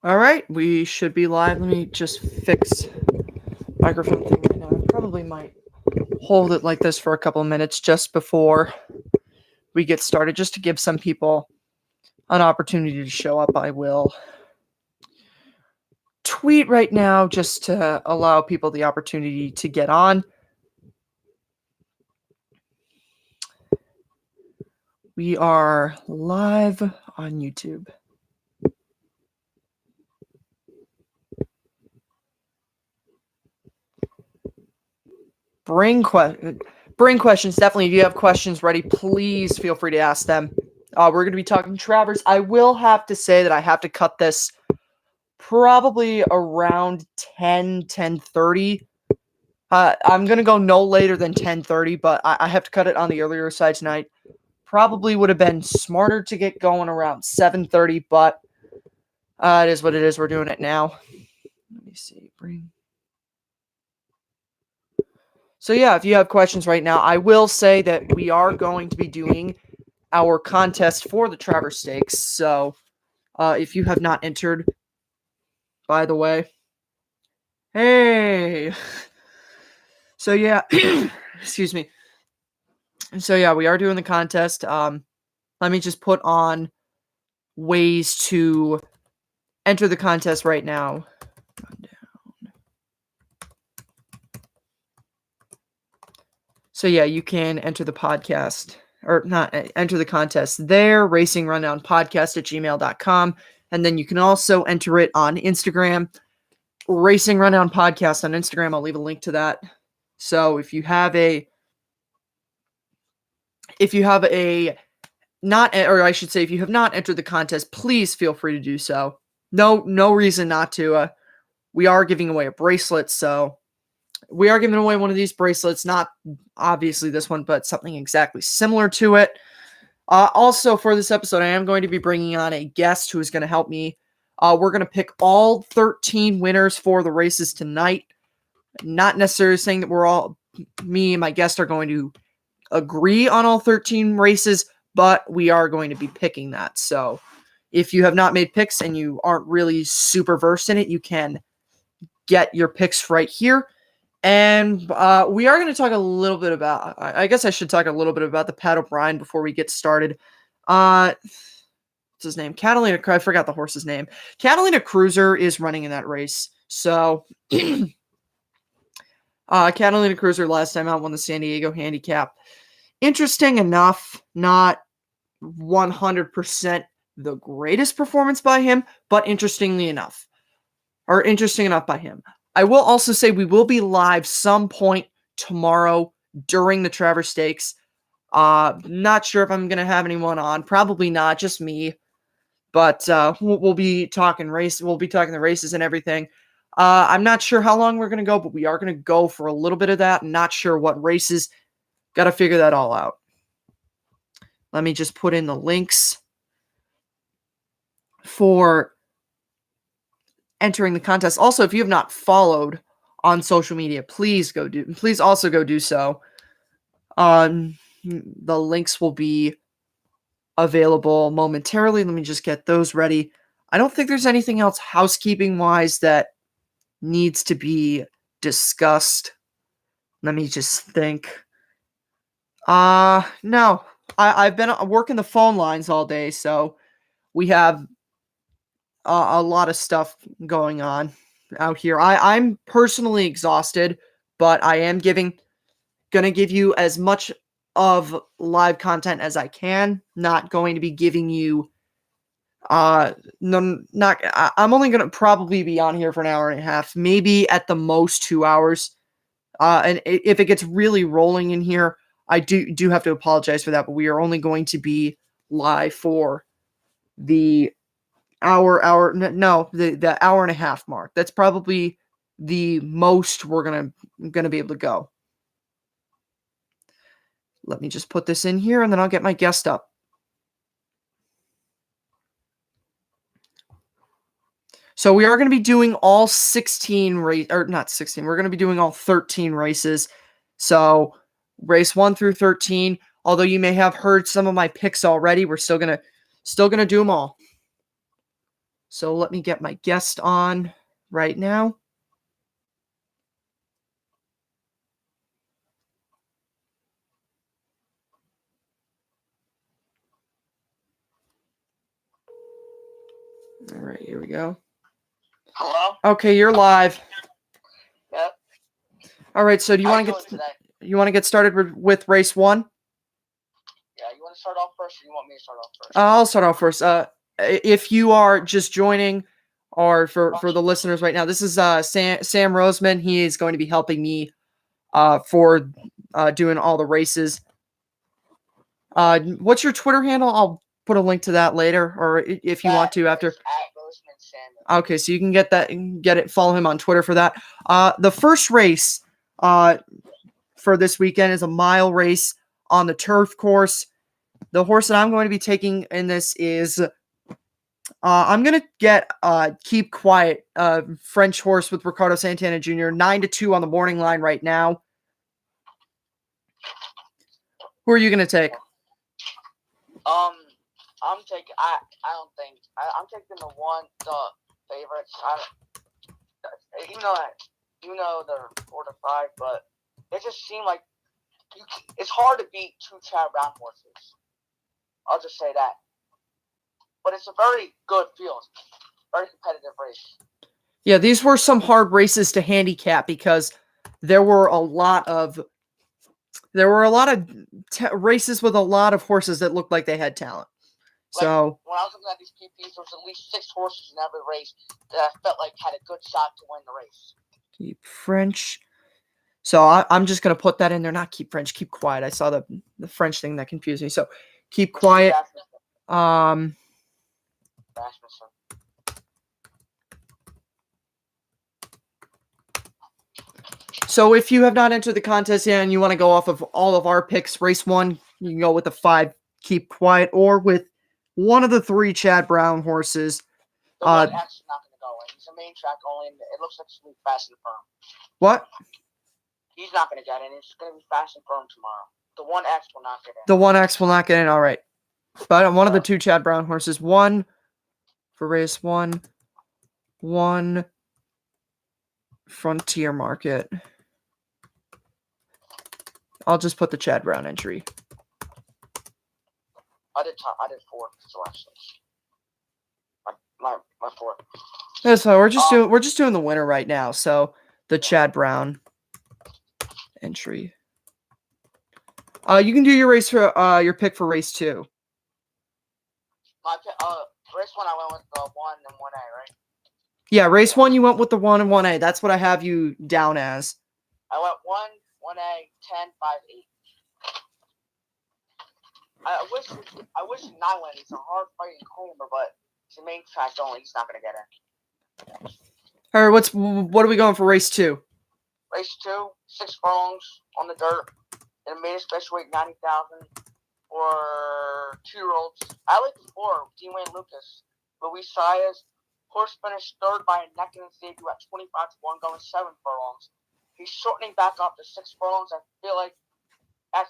All right, we should be live. Let me just fix microphone thing right now. I probably might hold it like this for a couple of minutes just before we get started, just to give some people an opportunity to show up. I will tweet right now just to allow people the opportunity to get on. We are live on YouTube. Bring questions. Definitely, if you have questions ready, please feel free to ask them. We're going to be talking Travers. I will have to say that I have to cut this probably around 10:30. I'm going to go no later than 10:30, but I have to cut it on the earlier side tonight. Probably would have been smarter to get going around 7:30, but it is what it is. We're doing it now. Let me see. So yeah, if you have questions right now, I will say that we are going to be doing our contest for the Travers Stakes. So if you have not entered, by the way, hey. So yeah, excuse me. So yeah, we are doing the contest. Let me just put on ways to enter the contest right now. So yeah, you can enter the podcast, or not enter the contest there, racingrundownpodcast@gmail.com. And then you can also enter it on Instagram, Racing Rundown Podcast on Instagram. I'll leave a link to that. So if you have a not, or I should say, if you have not entered the contest, please feel free to do so. No reason not to. We are giving away a bracelet, so we are giving away one of these bracelets, not obviously this one, but something exactly similar to it. Also, for this episode, I am going to be bringing on a guest who is going to help me. We're going to pick all 13 winners for the races tonight. Not necessarily saying that me and my guest are going to agree on all 13 races, but we are going to be picking that. So if you have not made picks and you aren't really super versed in it, you can get your picks right here. And we are going to talk a little bit about, I guess I should talk a little bit about the Pat O'Brien before we get started. What's his name? I forgot the horse's name. Catalina Cruiser is running in that race. So Catalina Cruiser last time out won the San Diego Handicap. Interesting enough, not 100% the greatest performance by him, but interesting enough by him. I will also say we will be live some point tomorrow during the Travers Stakes. Not sure if I'm going to have anyone on. Probably not, just me. But we'll be talking race. We'll be talking the races and everything. I'm not sure how long we're going to go, but we are going to go for a little bit of that. Not sure what races. Got to figure that all out. Let me just put in the links for entering the contest. Also, if you have not followed on social media, please also go do so. The links will be available momentarily. Let me just get those ready. I don't think there's anything else housekeeping wise that needs to be discussed. Let me just think. No. I've been working the phone lines all day, so we have a lot of stuff going on out here. I'm personally exhausted, but I am gonna give you as much of live content as I can. Not going to be giving you no, not I'm only gonna probably be on here for an hour and a half, maybe at the most 2 hours. And if it gets really rolling in here, I do have to apologize for that, but we are only going to be live for the the hour and a half mark. That's probably the most we're gonna be able to go. Let me just put this in here and then I'll get my guest up. So we are going to be doing all 16 or not 16. We're going to be doing all 13 races. So race 1 through 13. Although you may have heard some of my picks already, we're still gonna do them all. So let me get my guest on right now. All right, here we go. Hello? Okay, you're live. Yep. All right, so do you want to get started with race 1? Yeah, you want to start off first, or you want me to start off first? I'll start off first. If you are just joining, or for the listeners right now, this is Sam Roseman. He is going to be helping me for doing all the races. What's your Twitter handle? I'll put a link to that later, or if you want to after. At Ballston Spa. Okay, so you can get it. Follow him on Twitter for that. The first race for this weekend is a mile race on the turf course. The horse that I'm going to be taking in this is I'm going to get Keep Quiet, French horse with Ricardo Santana Jr., 9-2 on the morning line right now. Who are you going to take? I'm taking. I'm taking the favorites. You know they're 4-5, but it just seemed like it's hard to beat 2 Chad Brown horses. I'll just say that. But it's a very good field, very competitive race. Yeah, these were some hard races to handicap because there were a lot of races with a lot of horses that looked like they had talent. So when I was looking at these PPs, there was at least 6 horses in every race that I felt like had a good shot to win the race. Keep French. So I'm just gonna put that in there. Not Keep French. Keep Quiet. I saw the French thing that confused me. So Keep Quiet. So if you have not entered the contest yet and you want to go off of all of our picks, race 1, you can go with the 5 Keep Quiet or with one of the 3 Chad Brown horses. The one X is not going to go in. He's a main track only, and it looks like it's going to be fast and firm. What? He's not going to get in. It's going to be fast and firm tomorrow. The 1X will not get in. The 1X will not get in. All right. But one of the 2 Chad Brown horses. 1 for race 1. 1 Frontier Market. I'll just put the Chad Brown entry. I did 4 selections. My 4. Yeah, so we're just doing the winner right now. So the Chad Brown entry. You can do your race for your pick for race 2. Race 1 I went with the 1 and 1A, right? Yeah, race 1 you went with the 1 and 1A. That's what I have you down as. I went 1, 1A, 10, 5, 8. I wish not win. It's a hard fighting Homer, but it's the main track only. He's not going to get in. All right, what are we going for race 2? Race 2, 6 furlongs on the dirt in a maiden special weight 90,000 for 2-year-olds. I like the 4, D-Wayne Lucas. Luis Saez. Horse finished 3rd by a neck in his debut at 25-1, going 7 furlongs. He's shortening back up to 6 furlongs. I feel like if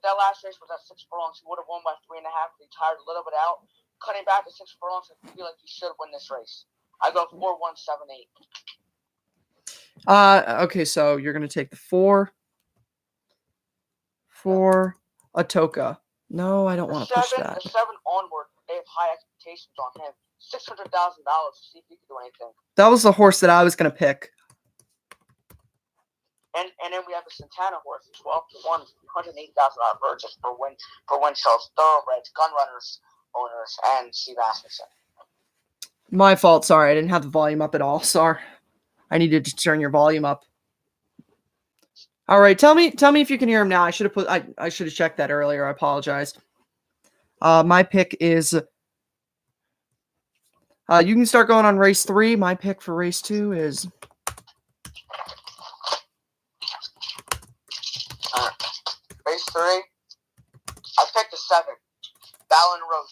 that last race was at 6 furlongs, he would have won by 3.5. He tired a little bit out. Cutting back to 6 furlongs, I feel like he should win this race. I go 4, 1, 7, 8. Okay, so you're gonna take the 4 for Atoka. No, I don't want to push that. The 7 onward, they have high expectations on him. $600,000 to see if he can do anything. That was the horse that I was gonna pick. And then we have the Santana horse, 12-1, $180,000 purchase for Winchells, Thoroughbreds, Gun Runners owners, and Steve Asmussen. My fault. Sorry, I didn't have the volume up at all. Sorry, I needed to turn your volume up. All right, tell me if you can hear him now. I should have checked that earlier. I apologize. My pick is. You can start going on race 3. My pick for race 2 is. Race 3. I picked the 7, Ballerina.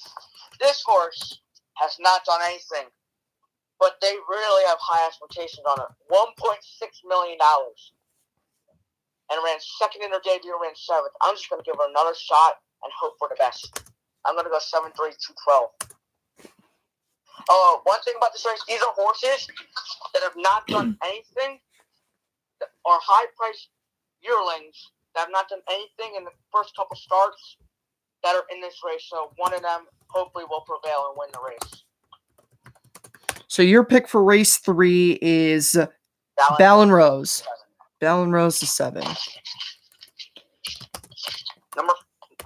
This horse has not done anything, but they really have high expectations on it. $1.6 million. And ran 2nd in her debut, ran 7th. I'm just going to give her another shot and hope for the best. I'm going to go 7-3, 2-12. One thing about this race, these are horses that have not done anything, or high-priced yearlings that have not done anything in the first couple starts that are in this race. So one of them hopefully will prevail and win the race. So your pick for race 3 is Ballin Rose. Ballin Rose is 7.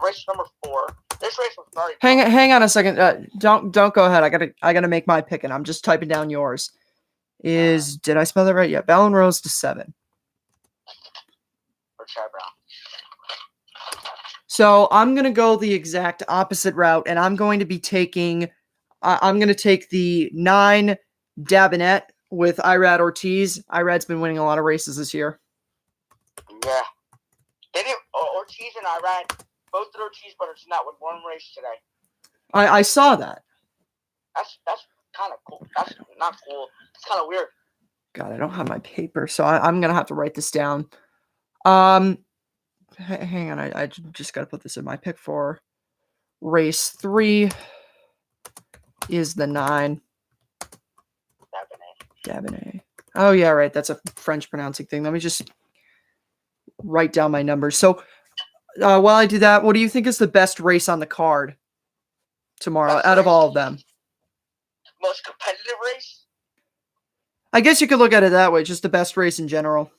Race number 4. This race was very hang on a second. Don't go ahead. I gotta make my pick, and I'm just typing down yours. Did I spell that right? Yeah, Ballin Rose to 7. For Chad Brown. So I'm gonna go the exact opposite route, and I'm going to be taking. I'm gonna take the 9 Dabinet with Irad Ortiz. Irad's been winning a lot of races this year. Yeah, they did. Ortiz and Irad, both the Ortiz brothers, did not win one race today. I saw that. That's kind of cool. That's not cool. It's kind of weird. God, I don't have my paper, so I'm gonna have to write this down. Hang on, I just gotta put this in. My pick for race 3 is the 9 Dabinet. Oh yeah, right. That's a French pronouncing thing. Let me just write down my numbers. So while I do that, what do you think is the best race on the card tomorrow out of all of them? Most competitive race? I guess you could look at it that way, just the best race in general.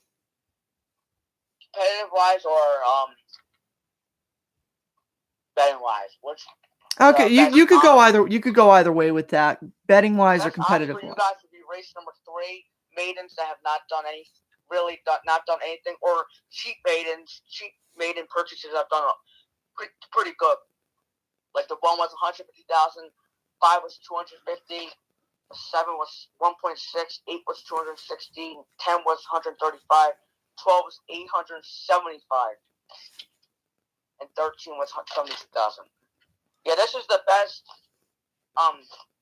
Competitive wise or betting wise? Which okay, you could go either way with that. Betting wise or competitive wise. wise. You guys would be race number 3, maidens that have not done anything, or cheap maiden purchases have done pretty good. Like the one was 150,000, 5 was 250, 7 was 1.6, 8 was 216, 10 was 135, 12 was 875, and 13 was 72,000. Yeah, this is the best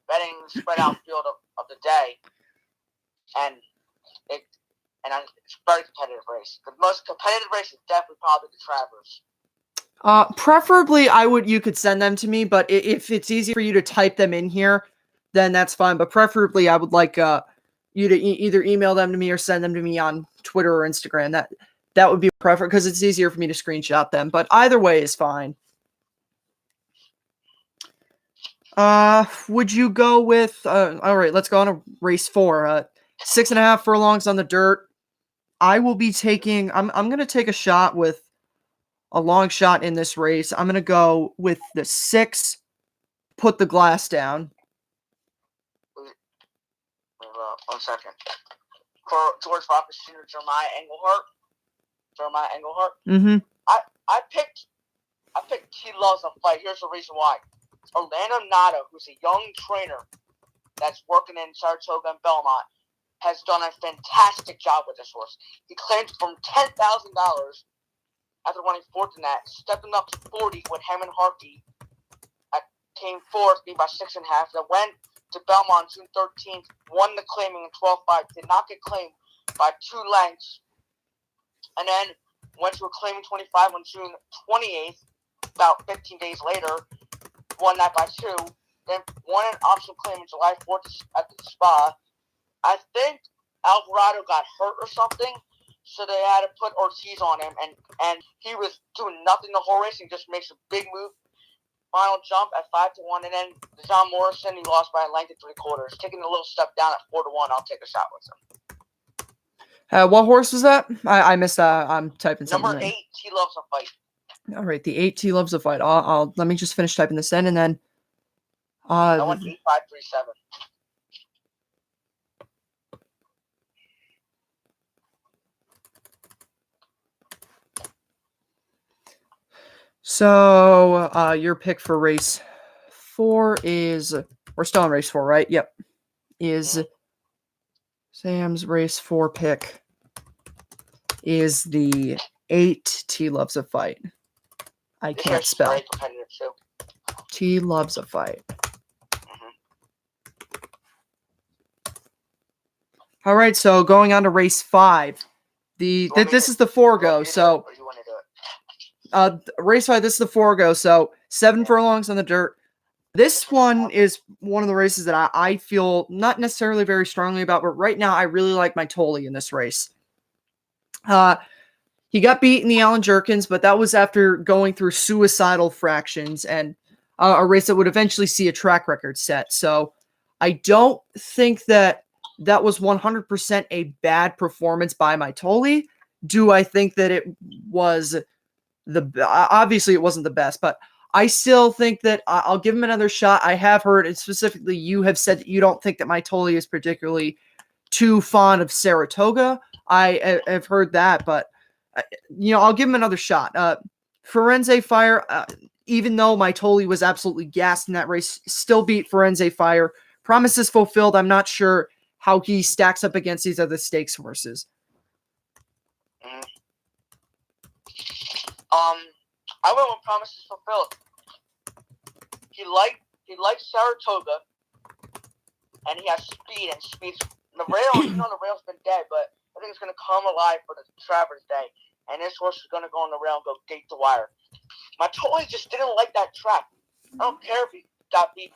betting spread out field of the day, and it's a very competitive race. The most competitive race is definitely probably the Travers. Preferably, you could send them to me, but if it's easy for you to type them in here, then that's fine. But preferably, I would like you to either email them to me or send them to me on Twitter or Instagram. That would be preferred because it's easier for me to screenshot them. But either way is fine. Would you go with? All right, let's go on to race 4. 6.5 furlongs on the dirt. I will be taking. I'm going to take a shot with a long shot in this race. I'm going to go with the 6. Put the glass down. 1 second. For George Roberts Jr. Jeremiah Englehart. Mm-hmm. I picked He Loves a Fight. Here's the reason why. Orlando Nato, who's a young trainer that's working in Saratoga and Belmont, has done a fantastic job with this horse. He claimed from $10,000 after running 4th in that, stepping up to 40 with Hammond Harkey. Came 4th, beat by 6.5. That went to Belmont June 13th, won the claiming in 12.5, did not get claimed by 2 lengths, and then went to a claiming 25 on June 28th, about 15 days later, won that by 2, then won an optional claim in July 4th at the Spa. I think Alvarado got hurt or something, so they had to put Ortiz on him, and he was doing nothing the whole race and just makes a big move. Final jump at 5-1, and then John Morrison, he lost by a length of 3/4. Taking a little step down at 4-1, I'll take a shot with him. What horse was that? I missed that. I'm typing something. Number 8, He Loves a Fight. All right, the 8 He Loves a Fight. I'll let me just finish typing this in, and then. That one's 8537. So, your pick for race 4 is, we're still on race 4, right? Yep. Is Sam's race 4 pick is the 8 T Loves a Fight. I can't spell. Very competitive too. T Loves a Fight. All right, so going on to race 5. This is the 4-go, so race 5, this is the 4-go, so 7 furlongs on the dirt. This one is one of the races that I feel not necessarily very strongly about, but right now I really like my Tully in this race. He got beat in the Allen Jerkins, but that was after going through suicidal fractions and a race that would eventually see a track record set. So I don't think that was 100% a bad performance by my Tully. Do I think that it was obviously it wasn't the best, but I still think that I'll give him another shot. I have heard, and specifically you have said that you don't think that my Tully is particularly too fond of Saratoga. I have heard that, but I'll give him another shot. Firenze Fire, even though my Tully was absolutely gassed in that race, still beat Firenze Fire. Promises fulfilled. I'm not sure how he stacks up against these other stakes horses. I went with Promises Fulfilled. He liked Saratoga, and he has speed, and speed's the rail. The rail's been dead, but I think it's going to come alive for the Travers day, and this horse is going to go on the rail and go gate the wire. My Tully just didn't like that track. I don't care if he got beat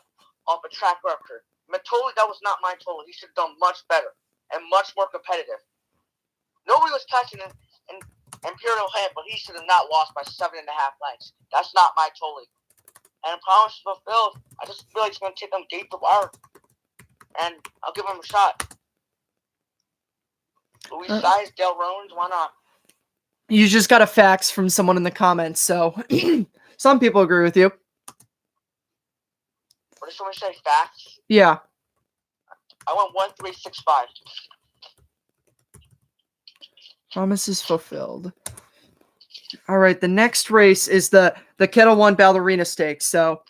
off a track record. My Tully, that was not my Tully. He should have done much better and much more competitive. Nobody was catching him in Imperial Hand, but he should have not lost by 7.5 lengths. That's not my Tully. And Promises Fulfilled, I just feel like he's going to take them gate the wire, and I'll give him a shot. Louis Size, Dale Rollins, why not? You just got a fax from someone in the comments, so some people agree with you. What did someone say? Facts? Yeah. I went 1-3-6-5. Promises Fulfilled. All right, the next race is the Kettle 1 Ballerina Stakes. So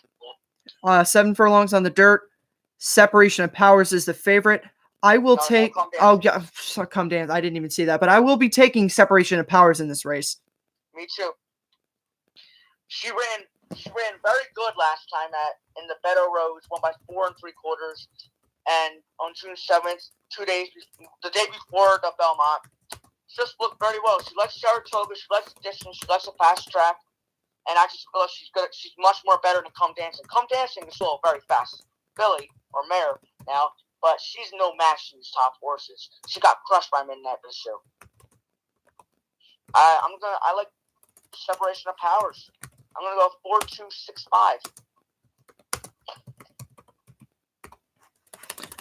7 furlongs on the dirt. Separation of Powers is the favorite. I will take. Oh, yeah, come dance. I didn't even see that, but I will be taking Separation of Powers in this race. Me too. She ran very good last time in the Better Rose, won by 4 3/4. And on June 7th, the day before the Belmont, she just looked very well. She likes Saratoga, she likes the distance, she likes the fast track, and I just feel like she's good. She's much more better than Come Dancing. Come Dancing is still a very fast filly or mare now, but she's no match to these top horses. She got crushed by Midnight Bishop. I like Separation of Powers. I'm gonna go 4-2-6-5.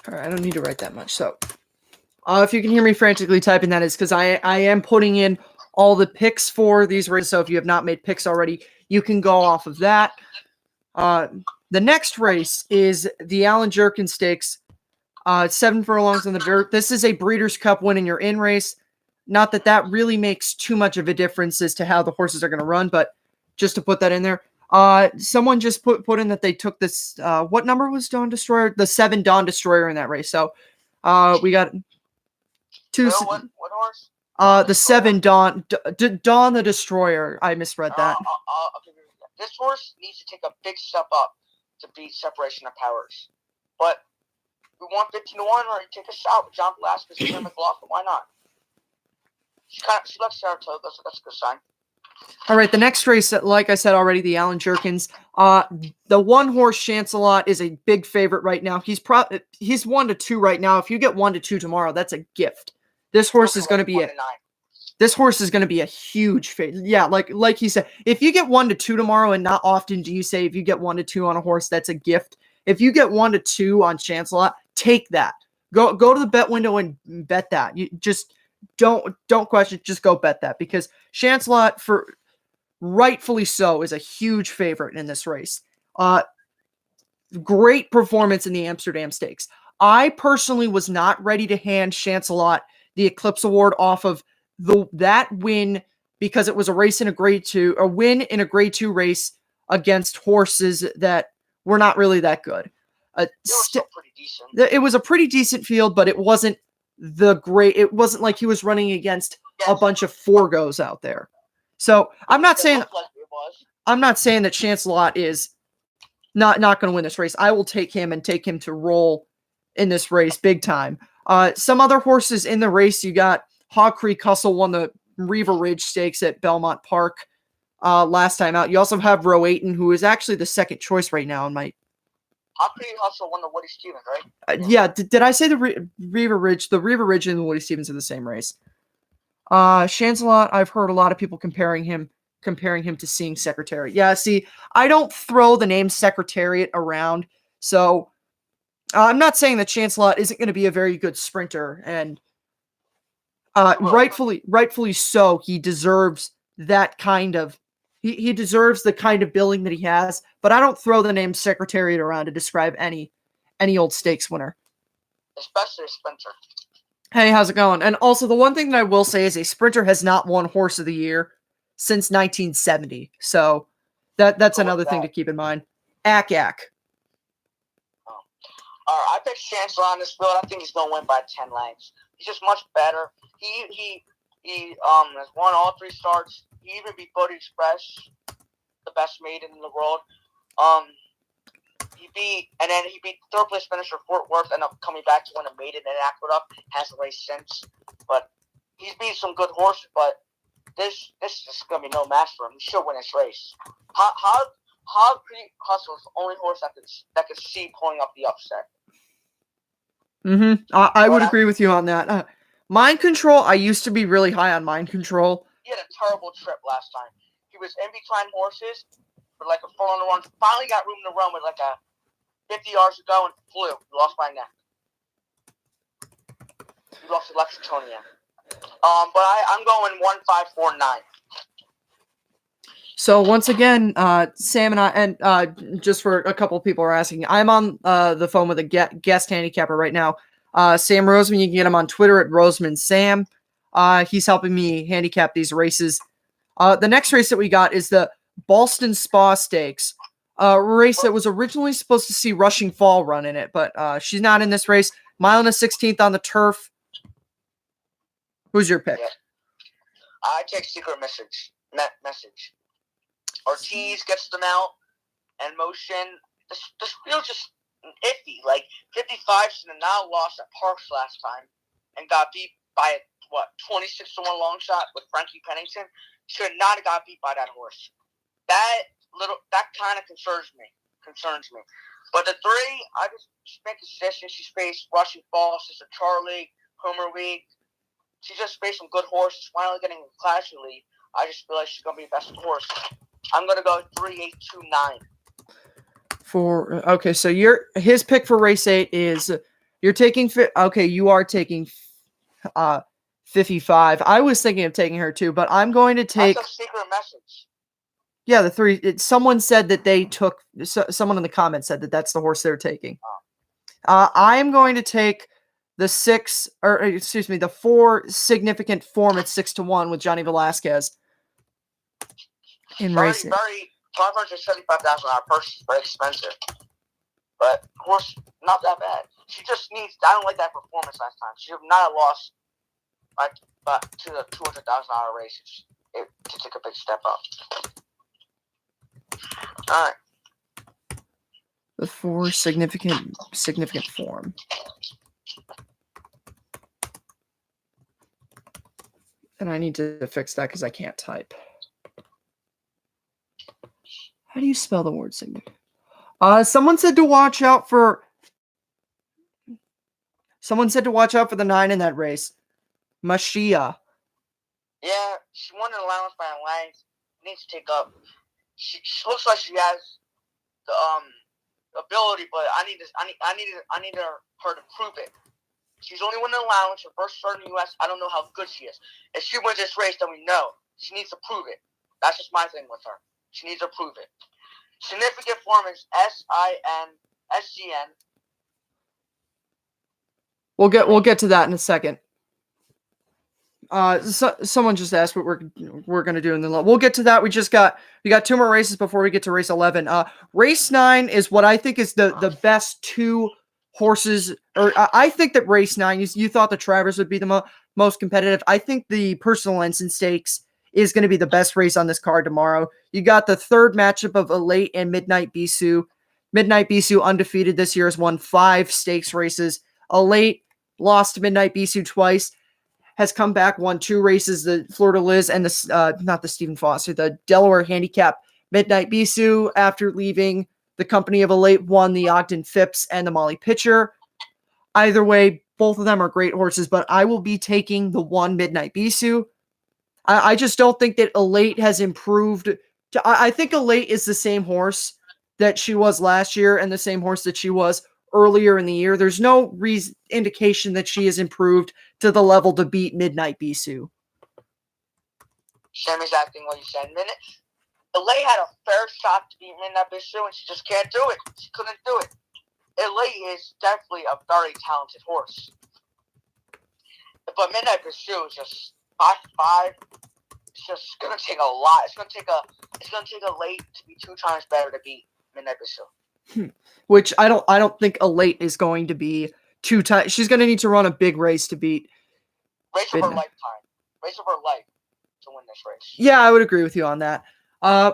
All right, I don't need to write that much. So, if you can hear me frantically typing, that is because I am putting in all the picks for these races. So if you have not made picks already, you can go off of that. The next race is the Allen Jerkins Stakes. 7 furlongs on the dirt. This is a Breeders' Cup win in your in race. Not that really makes too much of a difference as to how the horses are going to run, but just to put that in there. Someone just put in that they took this. What number was Dawn Destroyer? The 7 Dawn Destroyer in that race. So we got two. What horse? The 7 Dawn the Destroyer. I misread that. This horse needs to take a big step up to beat Separation of Powers. But we want 15-1, or you take a shot with John Velasquez and Tim McLaughlin. Why not? She likes Saratoga, so that's a good sign. All right, the next race, like I said already, the Allen Jerkins. The one horse Chancelot is a big favorite right now. He's 1-2 right now. If you get 1-2 tomorrow, that's a gift. This horse is going to be a huge favorite. Yeah, like he said, if you get 1-2 tomorrow, and not often do you say if you get 1-2 on a horse, that's a gift. If you get 1-2 on Chancelot, take that. Go to the bet window and bet that. You just don't question. Just go bet that, because Chancelot, for rightfully so, is a huge favorite in this race. Great performance in the Amsterdam Stakes. I personally was not ready to hand Chancelot the Eclipse Award off of that win, because it was a race in a grade 2, a win in a grade 2 race against horses that were not really that good. It was still pretty decent. It was a pretty decent field, but it wasn't it wasn't like he was running against a bunch of Forgos out there. So I'm not saying that Chancelot is not going to win this race. I will take him to roll in this race big time. Some other horses in the race, you got Hog Creek Hustle won the Reaver Ridge Stakes at Belmont Park last time out. You also have Row Ayton, who is actually the second choice right now in my How could he hustle won the Woody Stevens, right? Yeah, did I say the Riva Ridge? The Riva Ridge and the Woody Stevens are the same race. Chancelot, I've heard a lot of people comparing him to Seeing Secretary. Yeah, see, I don't throw the name Secretariat around, so I'm not saying that Chancelot isn't going to be a very good sprinter, and rightfully so. He deserves that kind of. He deserves the kind of billing that he has, but I don't throw the name Secretariat around to describe any old stakes winner. Especially a sprinter. Hey, how's it going? And also, the one thing that I will say is a sprinter has not won Horse of the Year since 1970. So that's another thing to keep in mind. Ack. Oh. All right, I picked Chancellor on this field. I think he's going to win by 10 lengths. He's just much better. He has won all 3 starts. He even beat Bodie Express, the best maiden in the world. He beat third place finisher Fort Worth, ended up coming back to win a maiden in Aqueduct. Hasn't raced since, but he's beat some good horses. But this is gonna be no match for him. He should win this race. How could he hustle? Is the only horse that could see pulling up the upset. I would agree with you on that. Mind Control. I used to be really high on Mind Control. He had a terrible trip last time. He was in between horses for like a 4 on the run. Finally got room to run with like a 50 yards to go and flew. He lost by neck. He lost to Lexingtonia. But I'm going 1-5-4-9. So once again, Sam and I, and just for a couple of people are asking, I'm on the phone with a guest handicapper right now. Sam Roseman, you can get him on Twitter at RosemanSam. He's helping me handicap these races. The next race that we got is the Ballston Spa Stakes. A race that was originally supposed to see Rushing Fall run in it, but she's not in this race. Mile and a 16th on the turf. Who's your pick? Yeah. I take Secret Message. Ortiz gets them out and motion. This field's just iffy. Like 55 should have now lost at Parks last time and got beat by 26 to 1 long shot with Frankie Pennington. Should not have got beat by that horse. That kind of concerns me. But the 3, I just make a suggestion. She's faced Rushing Fall, Sister Charlie, Homer Week. She just faced some good horses. Finally getting a classy lead. I just feel like she's gonna be the best horse. I'm gonna go 3-8-2-9. Okay, so his pick for race 8 is you're taking. Okay, you are taking 55. I was thinking of taking her too, but I'm going to take. That's a Secret Message. Yeah, the 3. Someone said that they took. Someone in the comments said that that's the horse they're taking. I am going to take the 4 Significant Form at 6-1 with Johnny Velasquez in racing. Very $575,000 purse is very expensive, but horse not that bad. She just needs. I don't like that performance last time. She would not have lost but to the $200,000 race to take a big step up. All right. The 4 Significant Form. And I need to fix that because I can't type. How do you spell the word significant? Someone said to watch out for the 9 in that race. Mashia. Yeah, she won an allowance by a length. Needs to take up. She looks like she has the ability, but I need her to prove it. She's only won an allowance. Her first start in the U.S. I don't know how good she is. If she wins this race, then we know she needs to prove it. That's just my thing with her. She needs to prove it. Significant Form is SGN. We'll get to that in a second. Someone just asked what we're gonna do, and then we'll get to that. We got 2 more races before we get to race 11. Race 9 is what I think is the best 2 horses, or I think that race 9. You thought the Travers would be the most competitive. I think the Personal Ensign Stakes is going to be the best race on this card tomorrow. You got the 3rd matchup of Elate and Midnight Bisou. Midnight Bisou, undefeated this year, has won 5 stakes races. Elate lost to Midnight Bisou twice. Has come back, won 2 races, the Florida Liz and the not the Stephen Foster, the Delaware Handicap. Midnight Bisou, after leaving the company of Elate won the Ogden Phipps and the Molly Pitcher. Either way, both of them are great horses, but I will be taking the one Midnight Bisou. I just don't think that Elate has improved. I think Elate is the same horse that she was last year and the same horse that she was earlier in the year. There's no indication that she has improved to the level to beat Midnight Bisou. Same exact thing what you said. Elate had a fair shot to beat Midnight Bisou, and she just can't do it. She couldn't do it. Elate is definitely a very talented horse. But Midnight Bisou is just 5'5". It's just gonna take a lot. It's gonna take Elate to be 2 times better to beat Midnight Bisou. Which I don't think Elate is going to be 2 times. She's gonna need to run a big race to beat. Race of her lifetime. Race of her life to win this race. Yeah, I would agree with you on that.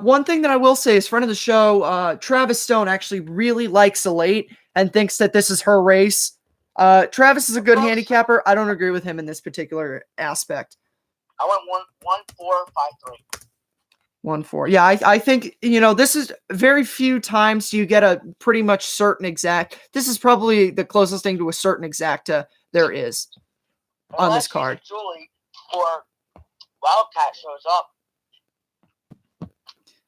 One thing that I will say is, friend of the show, Travis Stone actually really likes Elate and thinks that this is her race. Travis is a good handicapper. I don't agree with him in this particular aspect. I went 1-4-5-3. 1-4. Yeah, I think, this is very few times you get a pretty much certain exact. This is probably the closest thing to a certain exacta there is on this card. Julie or Wildcat shows up.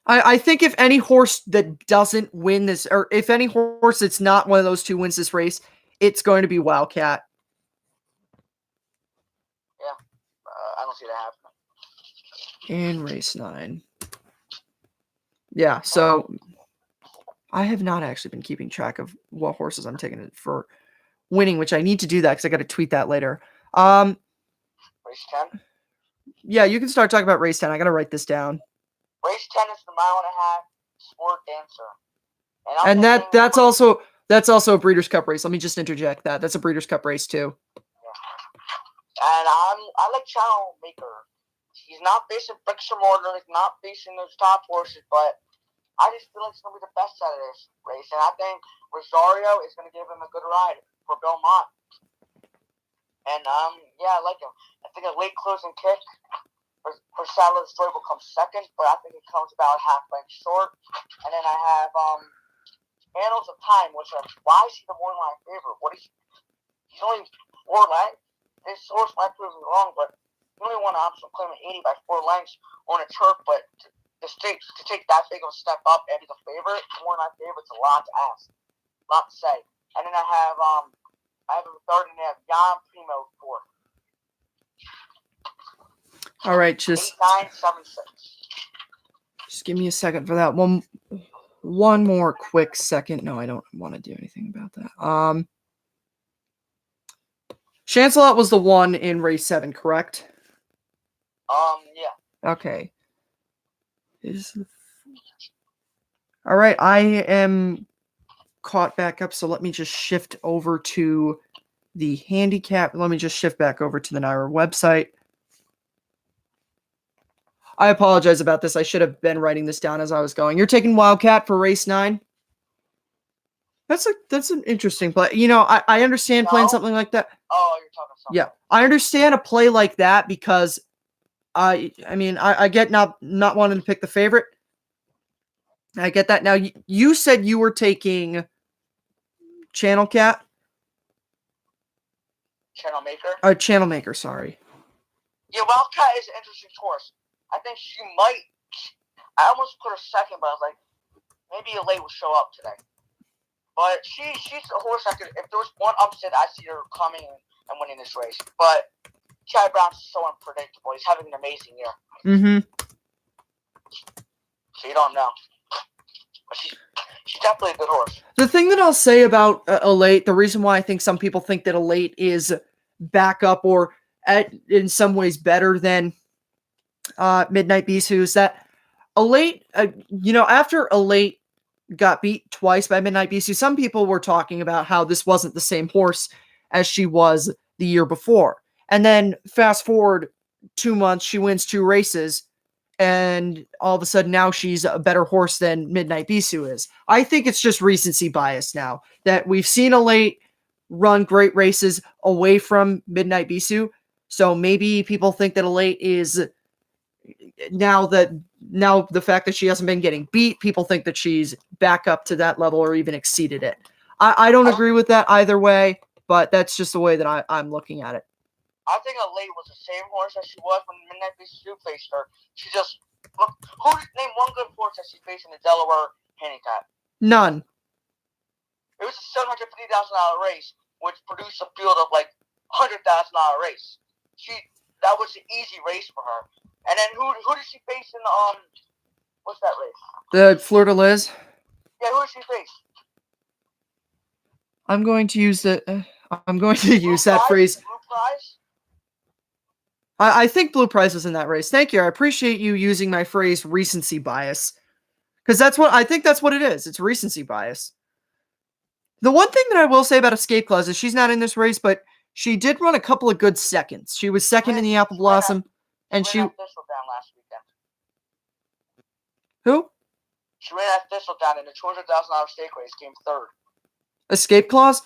I think if any horse that doesn't win this, or if any horse that's not one of those 2 wins this race, it's going to be Wildcat. Yeah, I don't see that happening. In race 9. Yeah, so I have not actually been keeping track of what horses I'm taking for winning, which I need to do that because I got to tweet that later. Race 10? Yeah, you can start talking about race 10. I got to write this down. Race 10 is the 1.5 sport dancer. And that's also a Breeders' Cup race. Let me just interject that. That's a Breeders' Cup race too. Yeah. And I like Channel Maker. He's not facing bricks or mortar. He's not facing those top horses, but I just feel like it's going to be the best out of this race. And I think Rosario is going to give him a good ride for Belmont. And, I like him. I think a late closing kick for Saddler's Joy will come second, but I think it comes about half length short. And then I have Annals of Time, which why is he the more line favorite? He's only 4 lengths. This horse might prove me wrong, but he only won an optional claim at 80 by 4 lengths on a turf. But to take that big of a step up and be the favorite, the more line favorite's a lot to ask, a lot to say. And then I have a third, and I have Jan Primo 4. All right, just 8, 9, 7, 6. Just give me a second for that. One more quick second. No, I don't want to do anything about that. Chancelot was the one in race 7, correct? Yeah. Okay. All right, I am caught back up, so let me just shift over to the handicap. Let me just shift back over to the NYRA website. I apologize about this. I should have been writing this down as I was going. You're taking Wildcat for race 9? That's an interesting play. I understand playing something like that. Oh, you're talking something. Yeah, I understand a play like that because I get not wanting to pick the favorite. I get that. Now, you said you were taking Channel Cat? Channel Maker? Channel Maker, sorry. Yeah, Wildcat is an interesting horse. I think she might. I almost put her second, but I was like, maybe Elate will show up today. But she's a horse if there was one upset, I see her coming and winning this race. But Chad Brown's so unpredictable. He's having an amazing year. Mm-hmm. So you don't know. But she's definitely a good horse. The thing that I'll say about Elate, the reason why I think some people think that Elate is backup or in some ways better than Midnight Bisou is that Elate, after Elate got beat twice by Midnight Bisou, some people were talking about how this wasn't the same horse as she was the year before. And then fast forward 2 months, she wins 2 races, and all of a sudden now she's a better horse than Midnight Bisou is. I think it's just recency bias now that we've seen Elate run great races away from Midnight Bisou. So maybe people think that Elate is, now that now the fact that she hasn't been getting beat, people think that she's back up to that level or even exceeded it. I don't agree with that either way, but that's just the way that I'm looking at it. I think Elite was the same horse that she was when Midnight Beast 2 faced her. She just look. Who name one good horse that she faced in the Delaware handicap? None. It was a $750,000 race, which produced a field of like $100,000 race. That was an easy race for her. And then who did she face in what's that race? The Fleur de Lis. Yeah, who did she face? I'm going to use that phrase. Blue Prize? I think Blue Prize was in that race. Thank you. I appreciate you using my phrase recency bias. Because I think that's what it is. It's recency bias. The one thing that I will say about Escape Clause is she's not in this race, but she did run a couple of good seconds. She was second in the Apple Blossom, and she ran at Thistledown last weekend. Who? She ran at Thistledown in the $200,000 stake race, came third. Escape Clause?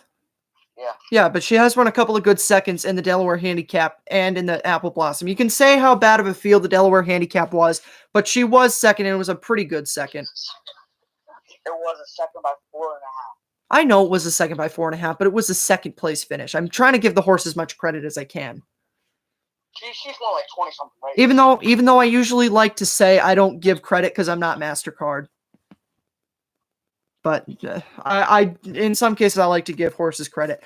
Yeah. Yeah, but she has run a couple of good seconds in the Delaware Handicap and in the Apple Blossom. You can say how bad of a field the Delaware Handicap was, but she was second, and it was a pretty good second. It was a second by 4.5. I know it was a second by 4.5, but it was a second place finish. I'm trying to give the horse as much credit as I can. She's won like 20-something races. Even though I usually like to say I don't give credit because I'm not MasterCard. But I in some cases, I like to give horses credit.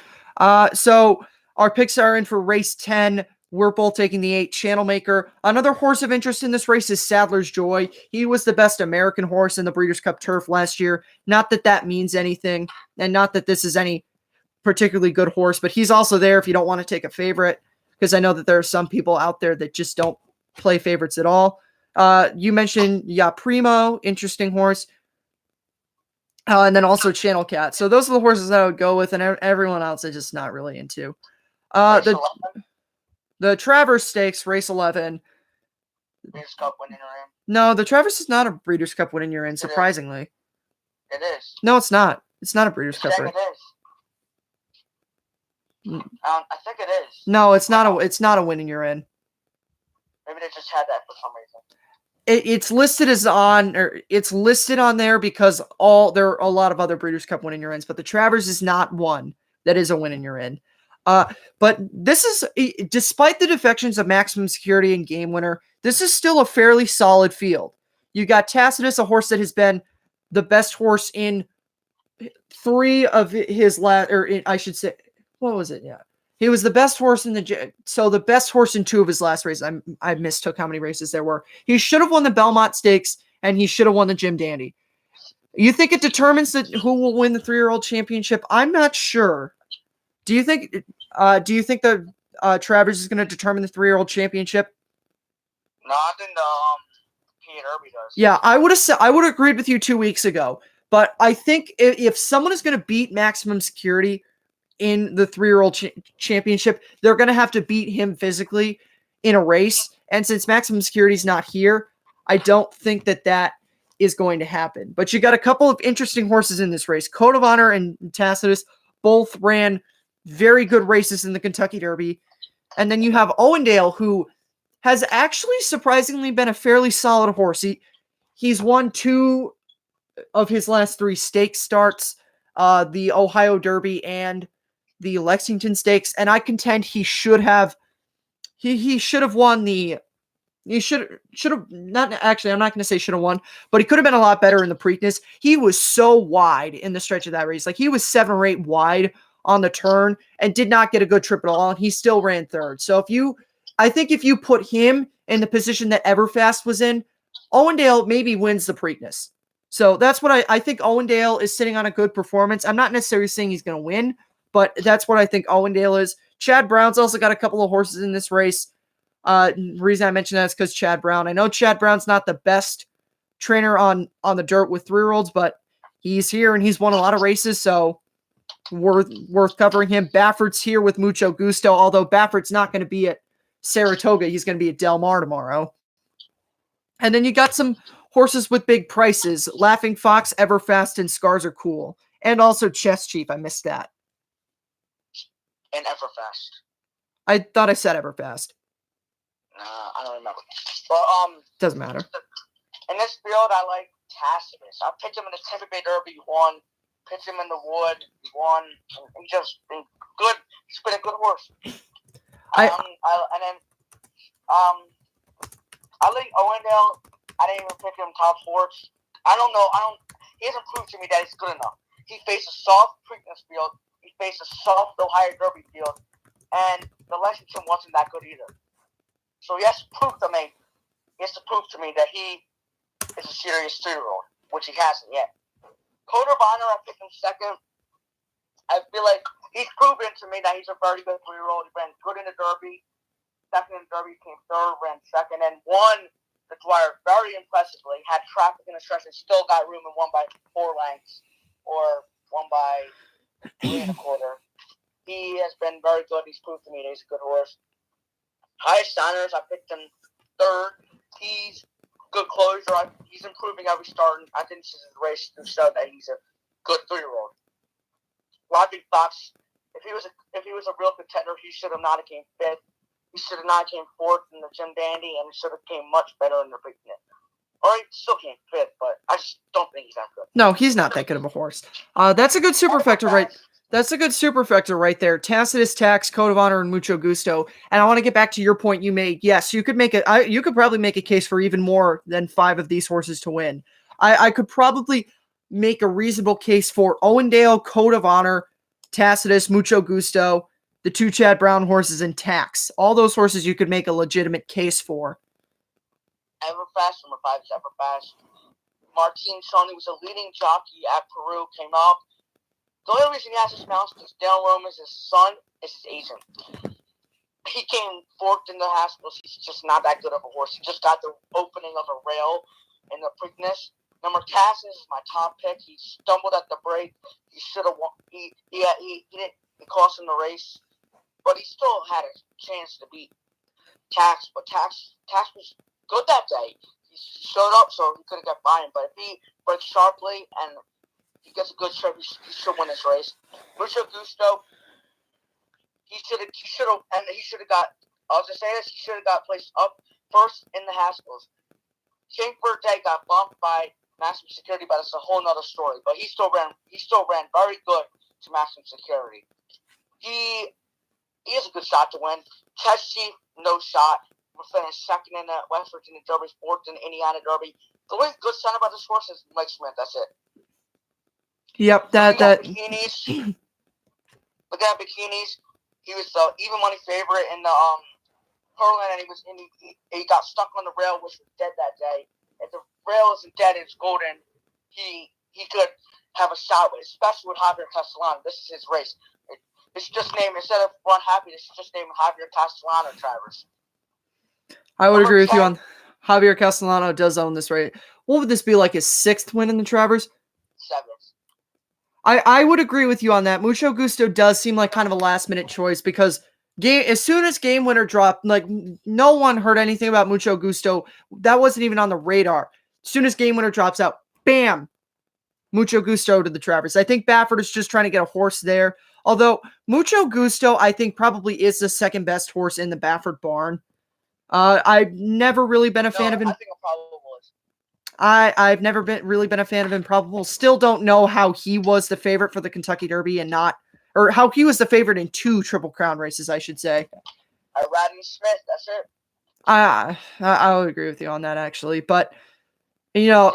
So our picks are in for race 10. We're both taking the 8 Channel Maker. Another horse of interest in this race is Sadler's Joy. He was the best American horse in the Breeders' Cup Turf last year. Not that that means anything, and not that this is any particularly good horse, but he's also there if you don't want to take a favorite, because I know that there are some people out there that just don't play favorites at all. You mentioned Primo, interesting horse. And then also Channel Cat. So those are the horses that I would go with, and everyone else I'm just not really into. The Travers Stakes, race 11. Breeders' Cup winning you're in. No, the Travers is not a Breeders' Cup winning you're in, surprisingly. It is. No, it's not. It's not a Breeders' Cup race. It is. I think it is. No, it's not a winning you're in. Maybe they just had that for some reason. It's listed on there because there are a lot of other Breeders' Cup winning you're ins, but the Travers is not one that is a winning you're in. But this is, despite the defections of Maximum Security and Game Winner, this is still a fairly solid field. You got Tacitus, a horse that has been the best horse in 3 of his last, I should say, what was it? Yeah. He was the best horse the best horse in 2 of his last races. I mistook how many races there were. He should have won the Belmont Stakes, and he should have won the Jim Dandy. You think it determines who will win the 3-year-old championship? I'm not sure. Do you think that Travers is going to determine the 3-year-old championship? No, I think Pete Irby does. Yeah, I would have agreed with you 2 weeks ago. But I think if someone is going to beat Maximum Security in the 3-year-old championship, they're going to have to beat him physically in a race. And since Maximum Security is not here, I don't think that is going to happen. But you got a couple of interesting horses in this race. Code of Honor and Tacitus both ran very good races in the Kentucky Derby. And then you have Owendale, who has actually surprisingly been a fairly solid horse. He's won 2 of his last 3 stakes starts, the Ohio Derby and the Lexington Stakes, and I contend he should have won the. He should have not actually. I'm not going to say should have won, but he could have been a lot better in the Preakness. He was so wide in the stretch of that race, like he was 7 or 8 wide on the turn and did not get a good trip at all, and he still ran 3rd. So I think if you put him in the position that Everfast was in, Owendale maybe wins the Preakness. So that's what I think. Owendale is sitting on a good performance. I'm not necessarily saying he's going to win, but that's what I think Owendale is. Chad Brown's also got a couple of horses in this race. The reason I mention that is because Chad Brown. I know Chad Brown's not the best trainer on the dirt with 3-year-olds, but he's here and he's won a lot of races, so worth covering him. Baffert's here with Mucho Gusto, although Baffert's not going to be at Saratoga. He's going to be at Del Mar tomorrow. And then you got some horses with big prices. Laughing Fox, Everfast, and Scars Are Cool. And also Chess Chief. I missed that. And Everfast. I thought I said Everfast. I don't remember. But doesn't matter. In this field, I like Tacitus. I picked him in the Tampa Bay Derby. He won. Picked him in the Wood. He won. He just been good. He's been a good horse. I like Owendale. I didn't even pick him top horse. I don't know. He hasn't proved to me that he's good enough. He faced a soft Preakness field. He faced a soft Ohio Derby field, and the Lexington wasn't that good either. So he has to prove to me. He has to prove to me that he is a serious 2-year-old, which he hasn't yet. Code of Honor, I picked him second. I feel like he's proven to me that he's a very good 3-year-old. He ran good in the Derby. Second in the Derby, came third, ran second, and won the Dwyer very impressively. Had traffic in the stretch and still got room and won by 4 lengths or won by 3 1/4. He has been very good. He's proved to me that he's a good horse. Highest honors, I picked him third. He's good closure. He's improving every start. I think this is his race to show that he's a good 3-year-old. Logic Fox, if he was a real contender, he should have not came fifth. He should have not came fourth in the Jim Dandy, and he should have came much better in the Preakness. Or he still came fifth, but I just don't think he's that good. No, he's not that good of a horse. That's a good superfecta right. That's a good superfecta right there. Tacitus, Tax, Code of Honor, and Mucho Gusto. And I want to get back to your point you made. Yes, you could you could probably make a case for even more than 5 of these horses to win. I could probably make a reasonable case for Owendale, Code of Honor, Tacitus, Mucho Gusto, the 2 Chad Brown horses, and Tax. All those horses you could make a legitimate case for. Everfast, number 5 is Everfast. Martin Sony was a leading jockey at Peru, came up. The only reason he has this mount is Dale Rome is his son, is his agent. He came fourth in the Haskell's. He's just not that good of a horse. He just got the opening of a rail in the Preakness. Number Tacitus is my top pick. He stumbled at the break. He should have won. He cost him the race, but he still had a chance to beat Tax. But Tax was good that day. He showed up, so he couldn't get by him. But if he breaks sharply and he gets a good trip, he should win this race. Mucho Gusto, he should have got. I'll just say this: he should have got placed up first in the Haskell's. King Verde got bumped by Maximum Security, but it's a whole nother story. But he still ran very good to Maximum Security. He has a good shot to win. Test Chief, no shot. We'll finish second in the West Virginia Derby, fourth in the Indiana Derby. The only good sign about this horse is Mike Smith. That's it. Yep, that. Bikinis. Look at Bikinis. He was the even money favorite in the Pearland, and he got stuck on the rail, which was dead that day. If the rail isn't dead, it's golden. He could have a shot with, especially with Javier Castellano. This is his race. It's just named, instead of Run Happy, this is just named Javier Castellano, Travers. I would agree with you on Javier Castellano does own this race. What would this be, like his 6th win in the Travers? 7th. I would agree with you on that. Mucho Gusto does seem like kind of a last-minute choice because as soon as Game Winner dropped, like no one heard anything about Mucho Gusto. That wasn't even on the radar. As soon as Game Winner drops out, bam, Mucho Gusto to the Travers. I think Baffert is just trying to get a horse there. Although Mucho Gusto, I think probably is the second best horse in the Baffert barn. I've never really been a fan of him. I think Improbable is. I've never really been a fan of Improbable. Still don't know how he was the favorite for the Kentucky Derby and or how he was the favorite in 2 Triple Crown races, I should say. Rodney Smith, that's it. I would agree with you on that, actually. But, you know,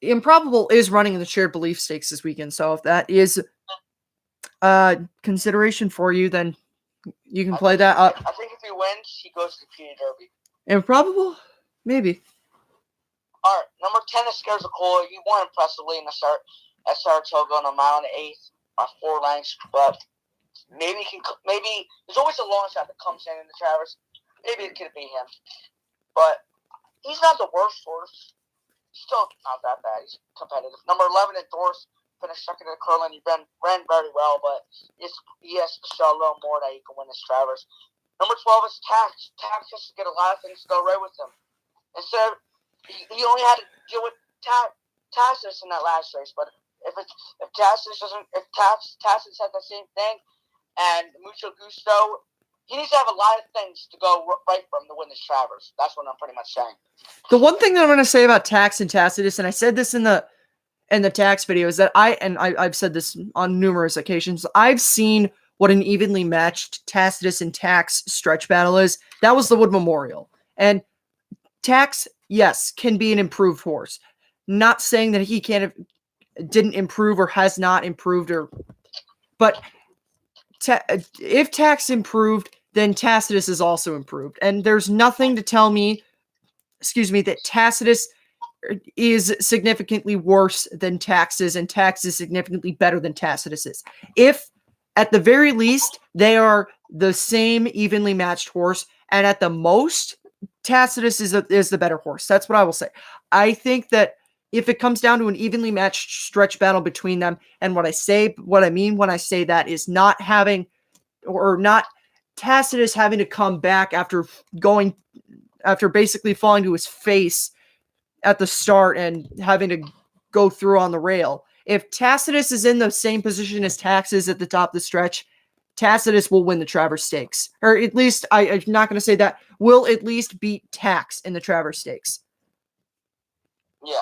Improbable is running in the Shared Belief Stakes this weekend. So if that is consideration for you, then you can play that up. I think if he wins, he goes to the PA Derby. Improbable? Maybe. All right, number 10 is Scarezacola. He won impressively in the start at Saratoga on a mile and 1/8 by 4 lengths, but maybe there's always a long shot that comes in the Travers. Maybe it could be him, but he's not the worst horse. He's still not that bad. He's competitive. Number 11 at Dorse finished second at Curlin. He ran very well, but he has to show a little more that he can win this Travers. Number 12 is Tax. Tax has to get a lot of things to go right with him. Instead of he only had to deal with Tacitus in that last race, but if Tacitus had the same thing, and Mucho Gusto he needs to have a lot of things to go right for him to win this Travers. That's what I'm pretty much saying. The one thing that I'm going to say about Tax and Tacitus, and I said this in the Tax video, is that I've said this on numerous occasions. I've seen what an evenly matched Tacitus and Tax stretch battle is. That was the Wood Memorial. And Tax, yes, can be an improved horse. Not saying that he didn't improve or has not improved, but if Tax improved, then Tacitus is also improved. And there's nothing to tell me, that Tacitus is significantly worse than Tax is, and Tax is significantly better than Tacitus is. If, at the very least, they are the same evenly matched horse, and at the most, Tacitus is the better horse. That's what I will say. I think that if it comes down to an evenly matched stretch battle between them, and what I mean when I say that is not Tacitus having to come back after basically falling to his face at the start and having to go through on the rail. If Tacitus is in the same position as Tax is at the top of the stretch, Tacitus will win the Travers Stakes. Or at least, I'm not going to say that, will at least beat Tax in the Travers Stakes. Yeah.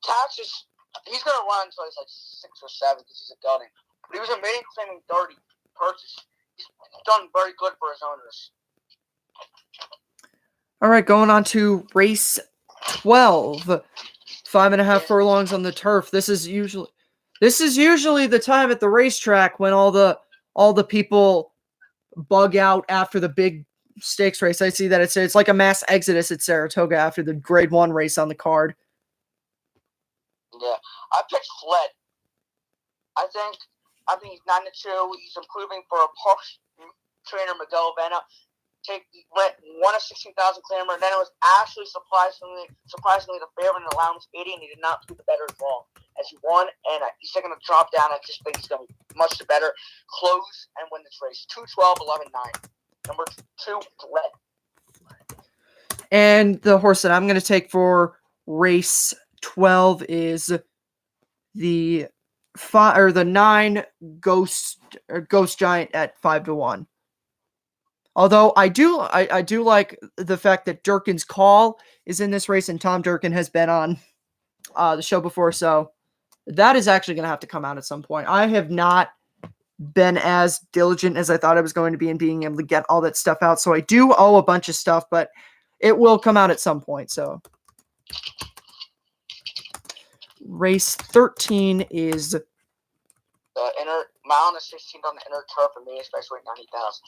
Tax he's going to run until he's like 6 or 7 because he's a gelding. But he was a maiden claiming 30 purchase. He's done very good for his owners. All right, going on to race 12. 5.5 furlongs on the turf. This is usually the time at the racetrack when all the people bug out after the big stakes race. I see that it's like a mass exodus at Saratoga after the Grade 1 race on the card. Yeah, I picked Fled. I think he's 9-2. He's improving for a Parks trainer, Miguel Avena. Won a 16,000 claimer, and then it was actually surprisingly the favorite in allowance 80, and he did not do the better draw as he won. And he's taking a drop down. I just think he's going to be much better close and win this race. 2-12, 11-9. Number 2, Fled. And the horse that I'm going to take for race 12 is the 9 Ghost Giant at 5-1. Although I do like the fact that Durkin's Call is in this race, and Tom Durkin has been on the show before, so that is actually going to have to come out at some point. I have not been as diligent as I thought I was going to be in being able to get all that stuff out, so I do owe a bunch of stuff, but it will come out at some point. So race 13 is the inner mile and 16th on the inner turf, and me especially 90,000.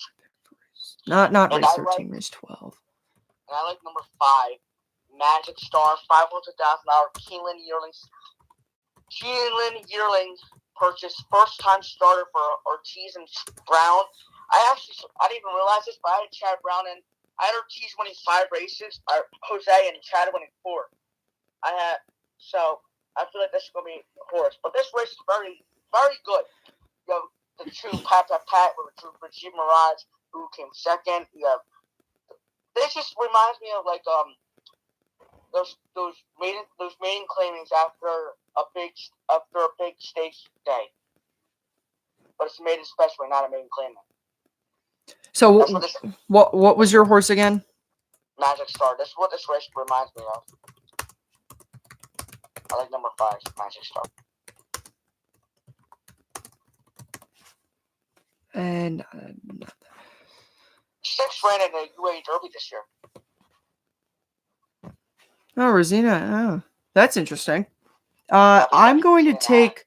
Not race 13, race 12. And I like number 5, Magic Star, $500,000 Keeneland yearling purchase, first time starter for Ortiz and Brown. I didn't even realize this, but I had Chad Brown in. I had Ortiz winning 5 races, Jose and Chad winning 4. So I feel like this is going to be a horse. But this race is very, very good. You have the 2 Pat with Rajiv Mirage, who came second. This just reminds me of like those maiden claimings after a big stakes day. But it's a maiden special, not a maiden claiming. So what was your horse again? Magic Star. That's what this race reminds me of. I like number 5, Magic Star. And 6 ran in the UAE Derby this year. Oh, Rosina. Oh, that's interesting. I'm going to take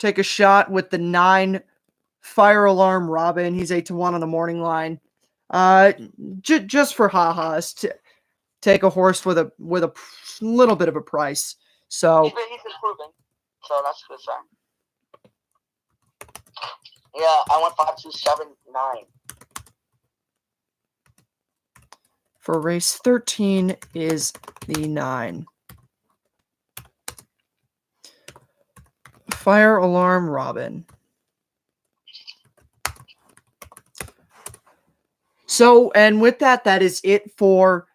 a shot with the 9 Fire Alarm Robin. He's 8-1 on the morning line. Just for ha-has, to take a horse with a little bit of a price. So he's improving. So that's a good sign. Yeah, I went 5-2-7-9. For race 13 is the 9. Fire Alarm Robin. So, and with that is it for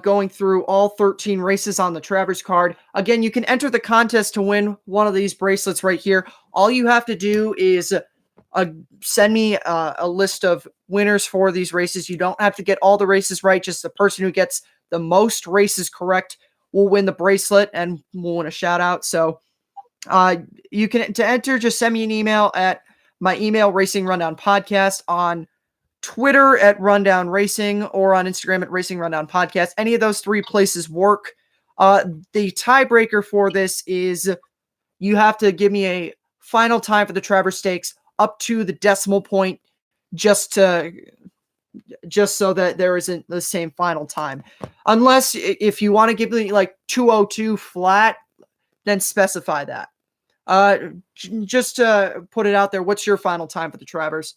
going through all 13 races on the Travers card. Again, you can enter the contest to win one of these bracelets right here. All you have to do is send me a list of winners for these races. You don't have to get all the races right. Just the person who gets the most races correct will win the bracelet and will win a shout out. So you can, to enter, just send me an email at my email, Racing Rundown Podcast, on Twitter at Rundown Racing, or on Instagram at Racing Rundown Podcast. Any of those three places work. The tiebreaker for this is you have to give me a final time for the Travers Stakes up to the decimal point, just so that there isn't the same final time. Unless if you want to give me like 2:02 flat, then specify that. Just to put it out there, what's your final time for the Travers?